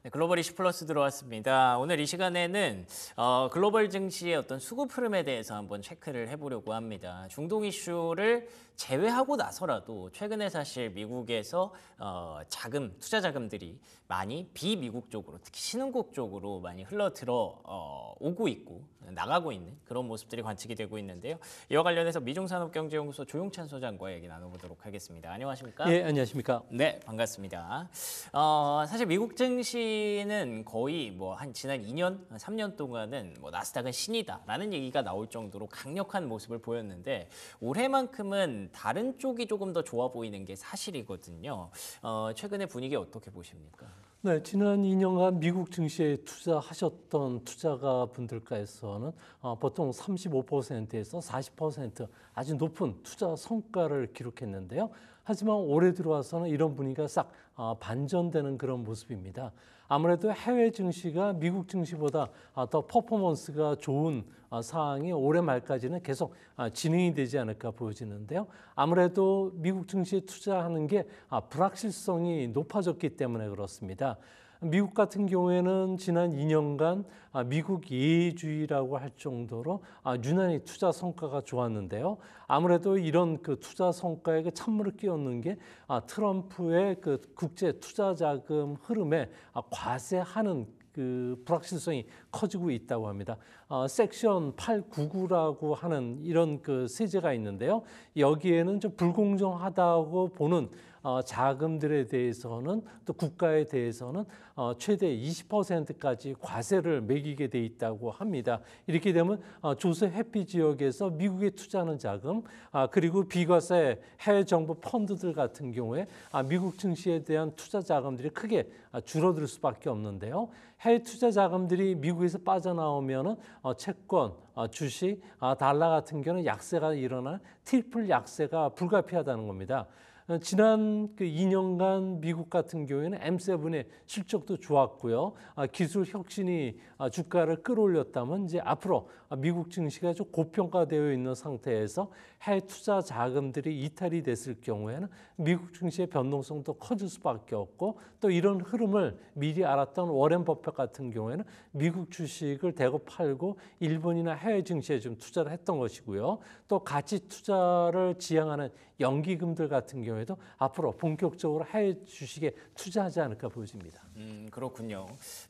네, 글로벌 이슈 플러스 들어왔습니다. 오늘 이 시간에는 글로벌 증시의 어떤 수급 흐름에 대해서 한번 체크를 해보려고 합니다. 중동 이슈를 제외하고 나서라도 최근에 사실 미국에서 투자 자금들이 많이 비미국 쪽으로, 특히 신흥국 쪽으로 많이 흘러들어 오고 있고 나가고 있는 그런 모습들이 관측이 되고 있는데요. 이와 관련해서 미중산업경제연구소 조용찬 소장과 얘기 나눠보도록 하겠습니다. 안녕하십니까? 예, 안녕하십니까? 네, 반갑습니다. 사실 미국 증시는 거의 지난 2년, 3년 동안은 나스닥은 신이다라는 얘기가 나올 정도로 강력한 모습을 보였는데 올해만큼은 다른 쪽이 조금 더 좋아 보이는 게 사실이거든요. 최근의 분위기 어떻게 보십니까? 네, 지난 2년간 미국 증시에 투자하셨던 투자가 분들께서는 보통 35%에서 40% 아주 높은 투자 성과를 기록했는데요. 하지만 올해 들어와서는 이런 분위기가 싹 반전되는 그런 모습입니다. 아무래도 해외 증시가 미국 증시보다 더 퍼포먼스가 좋은 사항이 올해 말까지는 계속 진행이 되지 않을까 보여지는데요. 아무래도 미국 증시에 투자하는 게 불확실성이 높아졌기 때문에 그렇습니다. 미국 같은 경우에는 지난 2년간 미국 예외주의라고 할 정도로 유난히 투자 성과가 좋았는데요. 아무래도 이런 그 투자 성과에 그 찬물을 끼얹는 게 트럼프의 그 국제 투자 자금 흐름에 과세하는 그 불확실성이 커지고 있다고 합니다. 섹션 899라고 하는 이런 그 세제가 있는데요. 여기에는 좀 불공정하다고 보는 자금들에 대해서는 또 국가에 대해서는 최대 20%까지 과세를 매기게 돼 있다고 합니다. 이렇게 되면 조세 회피 지역에서 미국에 투자하는 자금 그리고 비과세 해외 정부 펀드들 같은 경우에 미국 증시에 대한 투자 자금들이 크게 줄어들 수밖에 없는데요. 해외 투자 자금들이 미국에서 빠져나오면은 채권, 주식, 달러 같은 경우는 약세가 일어나 트리플 약세가 불가피하다는 겁니다. 지난 그 2년간 미국 같은 경우에는 M7의 실적도 좋았고요. 기술 혁신이 주가를 끌어올렸다면 이제 앞으로 미국 증시가 좀 고평가되어 있는 상태에서 해외 투자 자금들이 이탈이 됐을 경우에는 미국 증시의 변동성도 커질 수밖에 없고 또 이런 흐름을 미리 알았던 워렌 버핏 같은 경우에는 미국 주식을 대거 팔고 일본이나 해외 증시에 좀 투자를 했던 것이고요. 또 가치 투자를 지향하는 연기금들 같은 경우에도 앞으로 본격적으로 해외 주식에 투자하지 않을까 보여집니다. 그렇군요.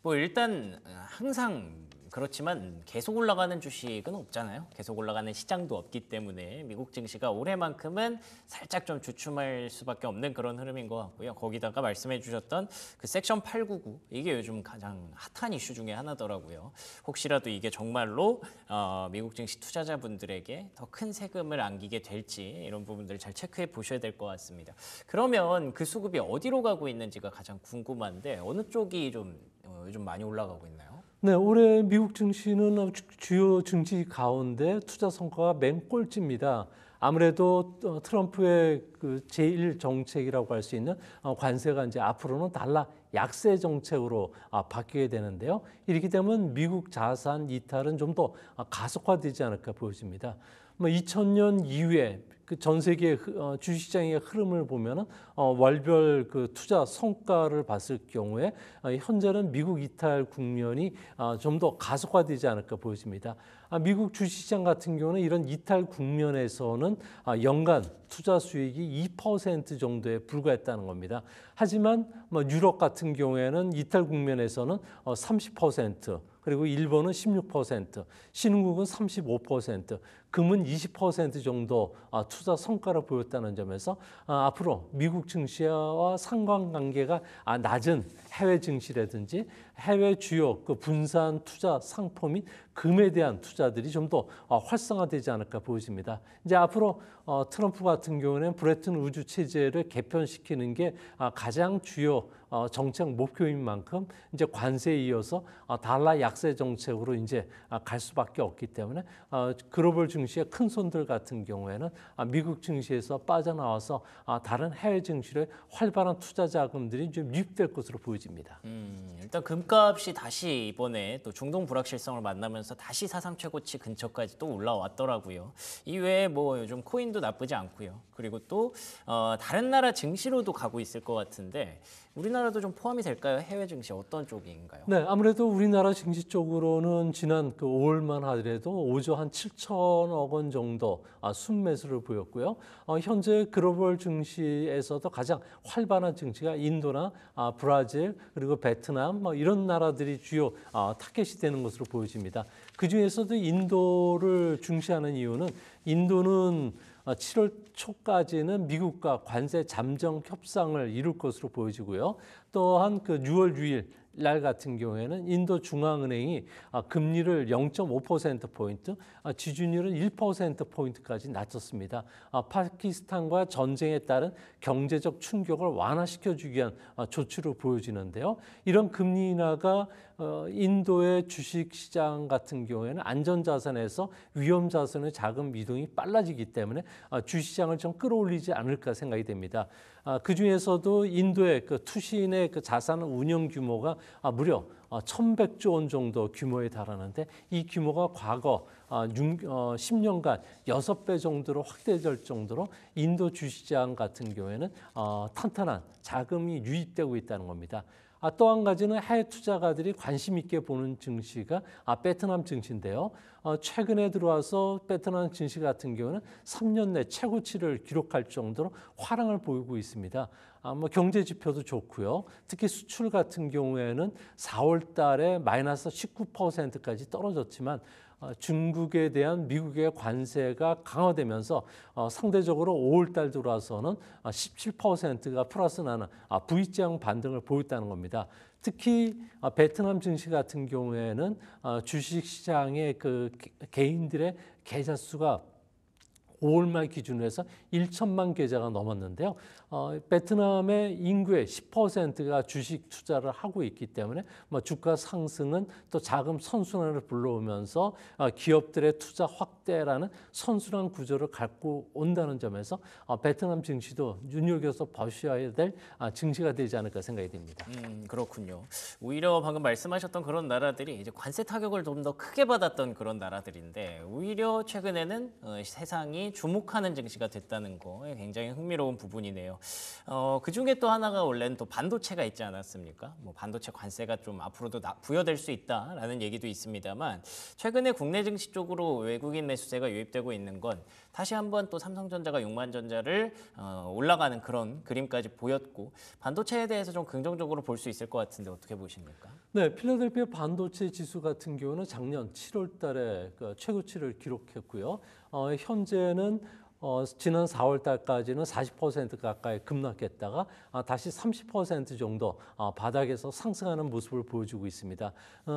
일단 항상 그렇지만 계속 올라가는 주식은 없잖아요. 계속 올라가는 시장도 없기 때문에 미국 증시가 올해만큼은 살짝 좀 주춤할 수밖에 없는 그런 흐름인 것 같고요. 거기다가 말씀해 주셨던 그 섹션 899 이게 요즘 가장 핫한 이슈 중에 하나더라고요. 혹시라도 이게 정말로 미국 증시 투자자분들에게 더 큰 세금을 안기게 될지 이런 부분들을 잘 체크해 보셔야 될 것 같습니다. 그러면 그 수급이 어디로 가고 있는지가 가장 궁금한데 어느 쪽이 좀 요즘 많이 올라가고 있나요? 네, 올해 미국 증시는 주요 증시 가운데 투자 성과가 맨꼴찌입니다. 아무래도 트럼프의 그 제1 정책이라고 할 수 있는 관세가 이제 앞으로는 달러 약세 정책으로 바뀌게 되는데요. 이렇게 되면 미국 자산 이탈은 좀 더 가속화되지 않을까 보여집니다. 2000년 이후에 그 전 세계 주식시장의 흐름을 보면은 월별 그 투자 성과를 봤을 경우에 현재는 미국 이탈 국면이 좀 더 가속화되지 않을까 보여집니다. 미국 주식시장 같은 경우는 이런 이탈 국면에서는 연간 투자 수익이 2% 정도에 불과했다는 겁니다. 하지만 유럽 같은 경우에는 이탈 국면에서는 30%, 그리고 일본은 16%, 신흥국은 35%, 금은 20% 정도 투자 성과를 보였다는 점에서 앞으로 미국 증시와 상관관계가 낮은 해외 증시라든지 해외 주요 그 분산 투자 상품 및 금에 대한 투자들이 좀 더 활성화되지 않을까 보여집니다. 이제 앞으로 트럼프 같은 경우는 브레튼 우주 체제를 개편시키는 게 가장 주요 정책 목표인 만큼 이제 관세에 이어서 달러 약세 정책으로 이제 갈 수밖에 없기 때문에 글로벌 증시의 큰 손들 같은 경우에는 미국 증시에서 빠져나와서 다른 해외 증시에 활발한 투자 자금들이 좀 유입될 것으로 보여집니다. 일단 금값이 다시 이번에 또 중동 불확실성을 만나면서 다시 사상 최고치 근처까지 또 올라왔더라고요. 이외에 뭐 요즘 코인도 나쁘지 않고요. 그리고 또 다른 나라 증시로도 가고 있을 것 같은데 우리나라도 좀 포함이 될까요? 해외 증시 어떤 쪽인가요? 네, 아무래도 우리나라 증시 쪽으로는 지난 그 5월만 하더라도 5조 한 7천억 원 정도 순매수를 보였고요. 현재 글로벌 증시에서도 가장 활발한 증시가 인도나 브라질 그리고 베트남 뭐 이런 나라들이 주요 타겟이 되는 것으로 보여집니다. 그 중에서도 인도를 중시하는 이유는 인도는 7월 초까지는 미국과 관세 잠정 협상을 이룰 것으로 보여지고요. 또한 그 6월 6일 날 같은 경우에는 인도 중앙은행이 금리를 0.5%포인트, 지준율은 1%포인트까지 낮췄습니다. 파키스탄과 전쟁에 따른 경제적 충격을 완화시켜주기 위한 조치로 보여지는데요. 이런 금리 인하가 인도의 주식시장 같은 경우에는 안전자산에서 위험자산의 자금 이동이 빨라지기 때문에 주식시장을 좀 끌어올리지 않을까 생각이 됩니다. 그 중에서도 인도의 그 투신의 그 자산 운영 규모가 무려 1,100조 원 정도 규모에 달하는데 이 규모가 과거 10년간 6배 정도로 확대될 정도로 인도 주식시장 같은 경우에는 탄탄한 자금이 유입되고 있다는 겁니다. 또 한 가지는 해외 투자가들이 관심 있게 보는 증시가 베트남 증시인데요. 최근에 들어와서 베트남 증시 같은 경우는 3년 내 최고치를 기록할 정도로 화랑을 보이고 있습니다. 뭐 경제 지표도 좋고요. 특히 수출 같은 경우에는 4월 달에 마이너스 19%까지 떨어졌지만 중국에 대한 미국의 관세가 강화되면서 상대적으로 5월 달 들어와서는 17%가 플러스 나는 V자형 반등을 보였다는 겁니다. 특히 베트남 증시 같은 경우에는 주식시장의 그 개인들의 계좌 수가 5월 말 기준으로 해서 1천만 계좌가 넘었는데요. 베트남의 인구의 10%가 주식 투자를 하고 있기 때문에 주가 상승은 또 자금 선순환을 불러오면서 기업들의 투자 확대라는 선순환 구조를 갖고 온다는 점에서 베트남 증시도 눈여겨서 보셔야 될 증시가 되지 않을까 생각이 됩니다. 그렇군요. 오히려 방금 말씀하셨던 그런 나라들이 이제 관세 타격을 좀 더 크게 받았던 그런 나라들인데 오히려 최근에는 세상이 주목하는 증시가 됐다는 거 굉장히 흥미로운 부분이네요. 그 중에 또 하나가 원래는 또 반도체가 있지 않았습니까? 뭐 반도체 관세가 좀 앞으로도 부여될 수 있다라는 얘기도 있습니다만 최근에 국내 증시 쪽으로 외국인 매수세가 유입되고 있는 건 다시 한번 또 삼성전자가 6만 전자를 올라가는 그런 그림까지 보였고 반도체에 대해서 좀 긍정적으로 볼 수 있을 것 같은데 어떻게 보십니까? 네, 필라델피아 반도체 지수 같은 경우는 작년 7월 달에 그 최고치를 기록했고요. 현재는 지난 4월 달까지는 40% 가까이 급락했다가 다시 30% 정도 바닥에서 상승하는 모습을 보여주고 있습니다.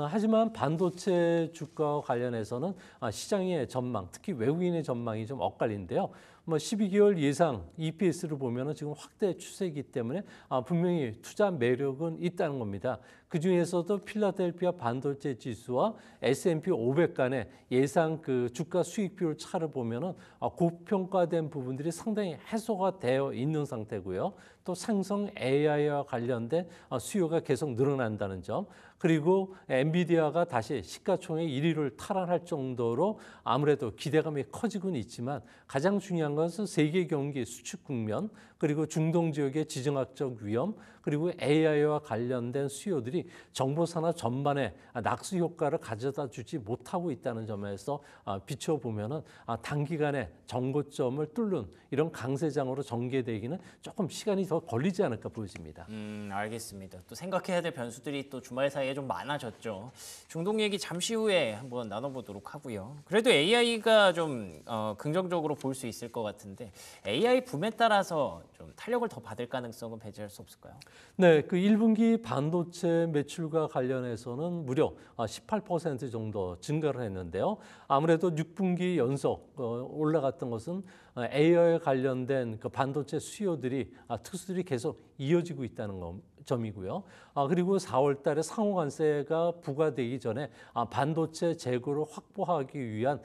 하지만 반도체 주가와 관련해서는 시장의 전망, 특히 외국인의 전망이 좀 엇갈리는데요. 12개월 예상 EPS를 보면 지금 확대 추세이기 때문에 분명히 투자 매력은 있다는 겁니다. 그 중에서도 필라델피아 반도체 지수와 S&P 500 간의 예상 그 주가 수익비율 차를 보면은 고평가된 부분들이 상당히 해소가 되어 있는 상태고요. 또 생성 AI와 관련된 수요가 계속 늘어난다는 점, 그리고 엔비디아가 다시 시가총액 1위를 탈환할 정도로 아무래도 기대감이 커지고는 있지만 가장 중요한 것은 세계 경기 수축 국면, 그리고 중동 지역의 지정학적 위험, 그리고 AI와 관련된 수요들이 정보산업 전반에 낙수 효과를 가져다 주지 못하고 있다는 점에서 비춰보면은 단기간에 정고점을 뚫는 이런 강세장으로 전개되기는 조금 시간이 더 걸리지 않을까 보여집니다. 알겠습니다. 또 생각해야 될 변수들이 또 주말 사이에 좀 많아졌죠. 중동 얘기 잠시 후에 한번 나눠보도록 하고요. 그래도 AI가 좀 긍정적으로 볼 수 있을 것 같은데 AI 붐에 따라서 좀 탄력을 더 받을 가능성은 배제할 수 없을까요? 네, 그 1분기 반도체 매출과 관련해서는 무려 18% 정도 증가를 했는데요. 아무래도 6분기 연속 올라갔던 것은 AI에 관련된 그 반도체 수요들이 특수들이 계속 이어지고 있다는 점이고요. 그리고 4월 달에 상호관세가 부과되기 전에 반도체 재고를 확보하기 위한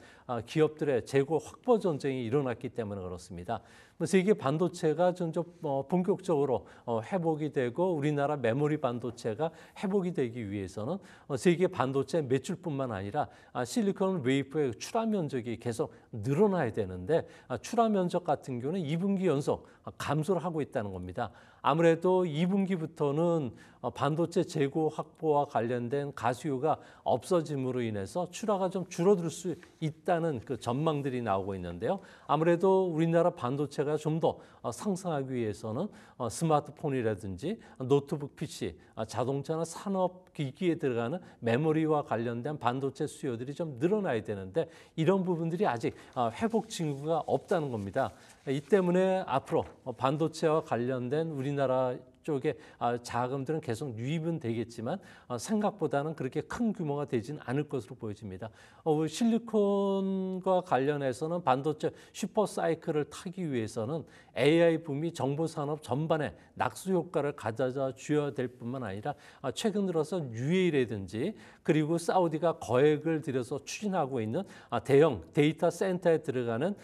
기업들의 재고 확보 전쟁이 일어났기 때문에 그렇습니다. 세계 반도체가 점점 본격적으로 회복이 되고 우리나라 메모리 반도체가 회복이 되기 위해서는 세계 반도체 매출뿐만 아니라 실리콘 웨이퍼의 출하 면적이 계속 늘어나야 되는데 출하 면적 같은 경우는 2분기 연속 감소를 하고 있다는 겁니다. 아무래도 2분기부터는 반도체 재고 확보와 관련된 가수요가 없어짐으로 인해서 출하가 좀 줄어들 수 있다는 그 전망들이 나오고 있는데요. 아무래도 우리나라 반도체가 좀 더 상승하기 위해서는 스마트폰이라든지 노트북 PC, 자동차나 산업 기기에 들어가는 메모리와 관련된 반도체 수요들이 좀 늘어나야 되는데 이런 부분들이 아직 회복 징후가 없다는 겁니다. 이 때문에 앞으로 반도체와 관련된 우리나라 쪽에 자금들은 계속 유입은 되겠지만 생각보다는 그렇게 큰 규모가 되지는 않을 것으로 보여집니다. 실리콘과 관련해서는 반도체 슈퍼 사이클을 타기 위해서는 AI 붐이 정보 산업 전반에 낙수 효과를 가져다 줘야 될 뿐만 아니라 최근 들어서 UAE라든지 그리고 사우디가 거액을 들여서 추진하고 있는 대형 데이터 센터에 들어가는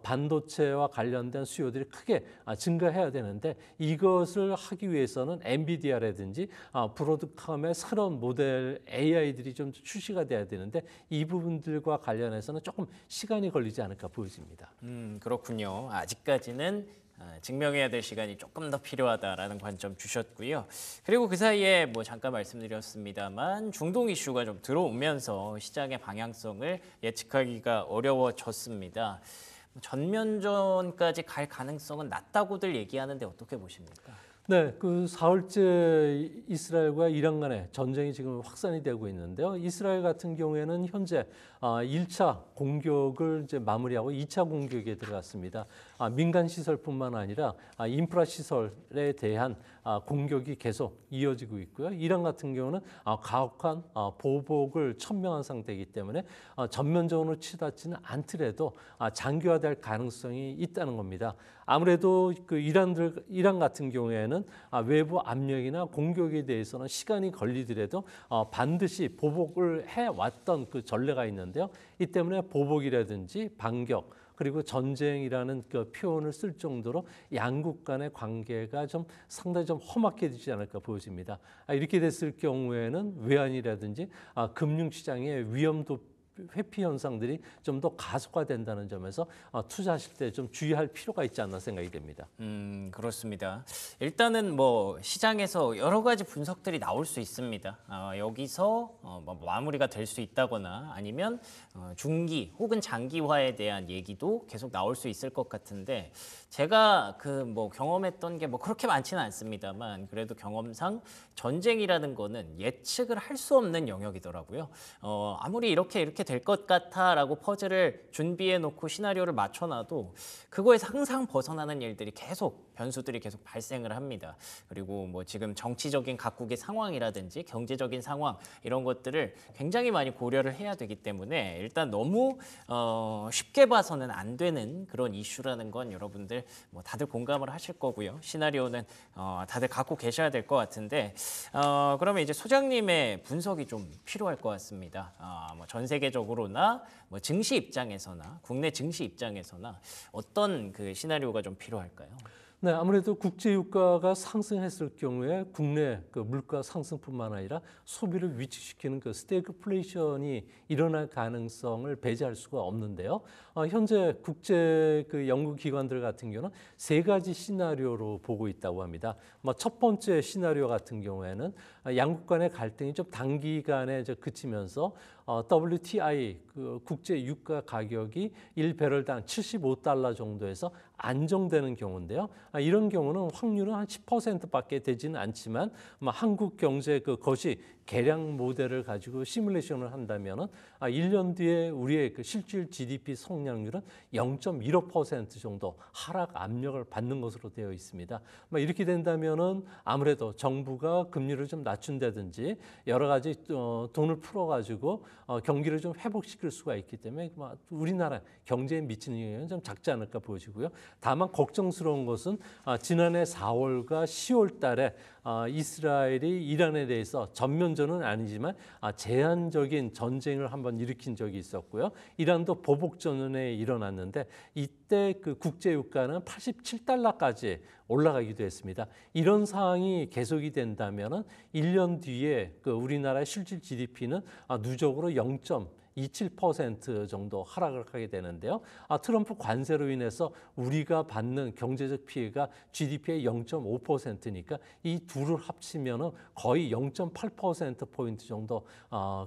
반도체와 관련된 수요들이 크게 증가해야 되는데 이것을 하기 위해서는 엔비디아라든지 브로드컴의 새로운 모델 AI들이 좀 출시가 돼야 되는데 이 부분들과 관련해서는 조금 시간이 걸리지 않을까 보여집니다. 그렇군요. 아직까지는 증명해야 될 시간이 조금 더 필요하다라는 관점 주셨고요. 그리고 그 사이에 뭐 잠깐 말씀드렸습니다만 중동 이슈가 좀 들어오면서 시장의 방향성을 예측하기가 어려워졌습니다. 전면전까지 갈 가능성은 낮다고들 얘기하는데 어떻게 보십니까? 네, 그 4월째 이스라엘과 이란 간의 전쟁이 지금 확산이 되고 있는데요. 이스라엘 같은 경우에는 현재 1차 공격을 이제 마무리하고 2차 공격에 들어갔습니다. 민간 시설뿐만 아니라 인프라 시설에 대한 공격이 계속 이어지고 있고요. 이란 같은 경우는 가혹한 보복을 천명한 상태이기 때문에 전면전으로 치닫지는 않더라도 장기화될 가능성이 있다는 겁니다. 아무래도 그 이란 같은 경우에는 외부 압력이나 공격에 대해서는 시간이 걸리더라도 반드시 보복을 해왔던 그 전례가 있는데요. 이 때문에 보복이라든지 반격 그리고 전쟁이라는 그 표현을 쓸 정도로 양국 간의 관계가 좀 상당히 좀 험악해 지지 않을까 보여집니다. 이렇게 됐을 경우에는 외환이라든지 금융시장의 위험도 회피 현상들이 좀 더 가속화된다는 점에서 투자하실 때 좀 주의할 필요가 있지 않나 생각이 됩니다. 그렇습니다. 일단은 뭐 시장에서 여러 가지 분석들이 나올 수 있습니다. 여기서 뭐 마무리가 될 수 있다거나 아니면 중기 혹은 장기화에 대한 얘기도 계속 나올 수 있을 것 같은데 제가 그 뭐 경험했던 게 뭐 그렇게 많지는 않습니다만 그래도 경험상 전쟁이라는 거는 예측을 할 수 없는 영역이더라고요. 아무리 이렇게 될 것 같아라고 퍼즐을 준비해 놓고 시나리오를 맞춰놔도 그거에서 항상 벗어나는 일들이 계속 변수들이 계속 발생을 합니다. 그리고 뭐 지금 정치적인 각국의 상황이라든지 경제적인 상황 이런 것들을 굉장히 많이 고려를 해야 되기 때문에 일단 너무 쉽게 봐서는 안 되는 그런 이슈라는 건 여러분들 뭐 다들 공감을 하실 거고요. 시나리오는 다들 갖고 계셔야 될 것 같은데 그러면 이제 소장님의 분석이 좀 필요할 것 같습니다. 뭐 전 세계적으로나 뭐 증시 입장에서나 국내 증시 입장에서나 어떤 그 시나리오가 좀 필요할까요? 네, 아무래도 국제 유가가 상승했을 경우에 국내 그 물가 상승뿐만 아니라 소비를 위축시키는 그 스태그플레이션이 일어날 가능성을 배제할 수가 없는데요. 현재 국제 그 연구 기관들 같은 경우는 세 가지 시나리오로 보고 있다고 합니다. 첫 번째 시나리오 같은 경우에는 양국 간의 갈등이 좀 단기간에 그치면서 WTI 그 국제 유가 가격이 1배럴당 75달러 정도에서 안정되는 경우인데요. 이런 경우는 확률은 한 10%밖에 되지는 않지만 한국 경제 그 거시 계량 모델을 가지고 시뮬레이션을 한다면은 1년 뒤에 우리의 그 실질 GDP 성장률은 0.15% 정도 하락 압력을 받는 것으로 되어 있습니다. 이렇게 된다면은 아무래도 정부가 금리를 좀 낮춘다든지 여러 가지 돈을 풀어가지고 경기를 좀 회복시킬 수가 있기 때문에 우리나라 경제에 미치는 영향은 좀 작지 않을까 보여지고요. 다만 걱정스러운 것은 지난해 4월과 10월 달에 이스라엘이 이란에 대해서 전면전은 아니지만 제한적인 전쟁을 한번 일으킨 적이 있었고요. 이란도 보복 전운에 일어났는데 이때 그 국제 유가는 87달러까지 올라가기도 했습니다. 이런 상황이 계속이 된다면은 1년 뒤에 그 우리나라의 실질 GDP는 누적으로 0.27% 정도 하락을 하게 되는데요. 트럼프 관세로 인해서 우리가 받는 경제적 피해가 GDP의 0.5%니까 이 둘을 합치면은 거의 0.8%포인트 정도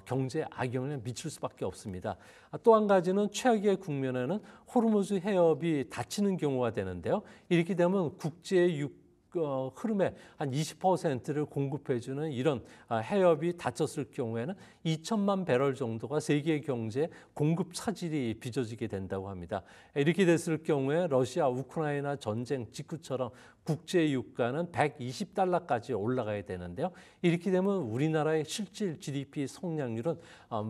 경제 악영향을 미칠 수밖에 없습니다. 또 한 가지는 최악의 국면에는 호르무즈 해협이 닫히는 경우가 되는데요. 이렇게 되면 국제 흐름의 한 20%를 공급해주는 이런 해협이 닫혔을 경우에는 2천만 배럴 정도가 세계 경제 공급 차질이 빚어지게 된다고 합니다. 이렇게 됐을 경우에 러시아 우크라이나 전쟁 직후처럼 국제 유가는 120달러까지 올라가야 되는데요. 이렇게 되면 우리나라의 실질 GDP 성장률은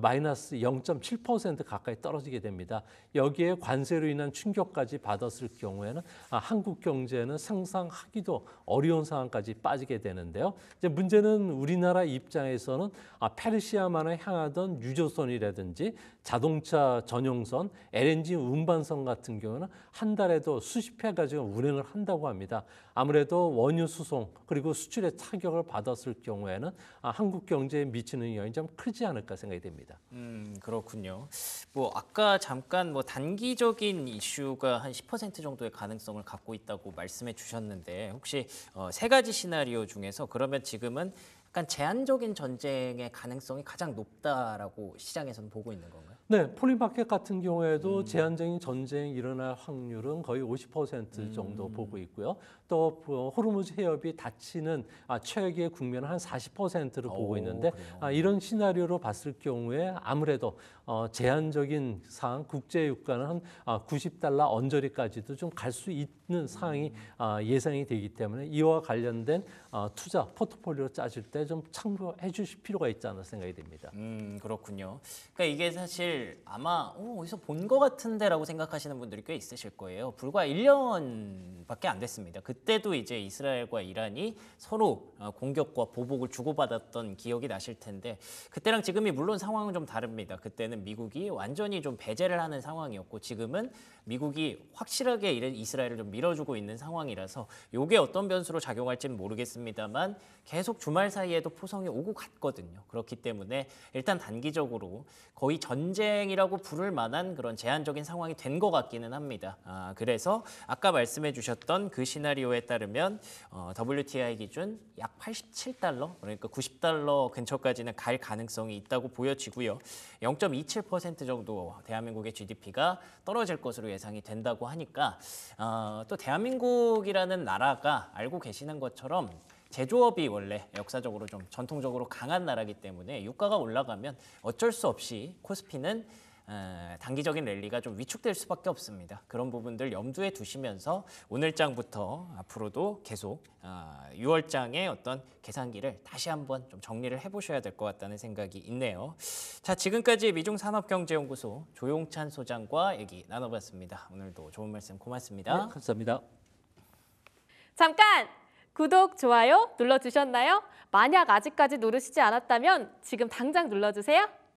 마이너스 0.7% 가까이 떨어지게 됩니다. 여기에 관세로 인한 충격까지 받았을 경우에는 한국 경제는 상상하기도 어려운 상황까지 빠지게 되는데요. 이제 문제는 우리나라 입장에서는 페르시아만을 향하던 유조선이라든지 자동차 전용선, LNG 운반선 같은 경우는 한 달에도 수십 회 가지고 운행을 한다고 합니다. 아무래도 원유 수송 그리고 수출에 타격을 받았을 경우에는 한국 경제에 미치는 영향이 좀 크지 않을까 생각이 됩니다. 그렇군요. 뭐 아까 잠깐 뭐 단기적인 이슈가 한 10% 정도의 가능성을 갖고 있다고 말씀해 주셨는데 혹시 세 가지 시나리오 중에서 그러면 지금은 약간 제한적인 전쟁의 가능성이 가장 높다라고 시장에서는 보고 있는 건가요? 네, 폴리마켓 같은 경우에도 제한적인 전쟁이 일어날 확률은 거의 50% 정도 보고 있고요. 또 호르무즈 해협이 닫히는 최악의 국면은 한 40%를 보고 있는데 이런 시나리오로 봤을 경우에 아무래도 제한적인 상황, 국제 유가는 한 90달러 언저리까지도 좀 갈 수 있는 상황이 예상이 되기 때문에 이와 관련된 투자 포트폴리오 짜질 때 좀 참고해 주실 필요가 있지 않나 생각이 됩니다. 그렇군요. 그러니까 이게 사실 아마 어디서 본 것 같은데라고 생각하시는 분들이 꽤 있으실 거예요. 불과 1년밖에 안 됐습니다. 그때도 이제 이스라엘과 이란이 서로 공격과 보복을 주고받았던 기억이 나실 텐데 그때랑 지금이 물론 상황은 좀 다릅니다. 그때는 미국이 완전히 좀 배제를 하는 상황이었고 지금은 미국이 확실하게 이스라엘을 좀 밀어주고 있는 상황이라서 이게 어떤 변수로 작용할지는 모르겠습니다만 계속 주말 사이에도 포성이 오고 갔거든요. 그렇기 때문에 일단 단기적으로 거의 전쟁이라고 부를 만한 그런 제한적인 상황이 된 것 같기는 합니다. 그래서 아까 말씀해 주셨던 그 시나리오에 따르면 WTI 기준 약 87달러, 그러니까 90달러 근처까지는 갈 가능성이 있다고 보여지고요. 0.27% 정도 대한민국의 GDP가 떨어질 것으로 예상이 된다고 하니까 또 대한민국이라는 나라가 알고 계시는 것처럼 제조업이 원래 역사적으로 좀 전통적으로 강한 나라이기 때문에 유가가 올라가면 어쩔 수 없이 코스피는 단기적인 랠리가 좀 위축될 수밖에 없습니다. 그런 부분들 염두에 두시면서 오늘장부터 앞으로도 계속 6월장의 어떤 계산기를 다시 한번 좀 정리를 해보셔야 될 것 같다는 생각이 있네요. 자, 지금까지 미중산업경제연구소 조용찬 소장과 얘기 나눠봤습니다. 오늘도 좋은 말씀 고맙습니다. 네, 감사합니다. 잠깐! 구독, 좋아요 눌러주셨나요? 만약 아직까지 누르시지 않았다면 지금 당장 눌러주세요.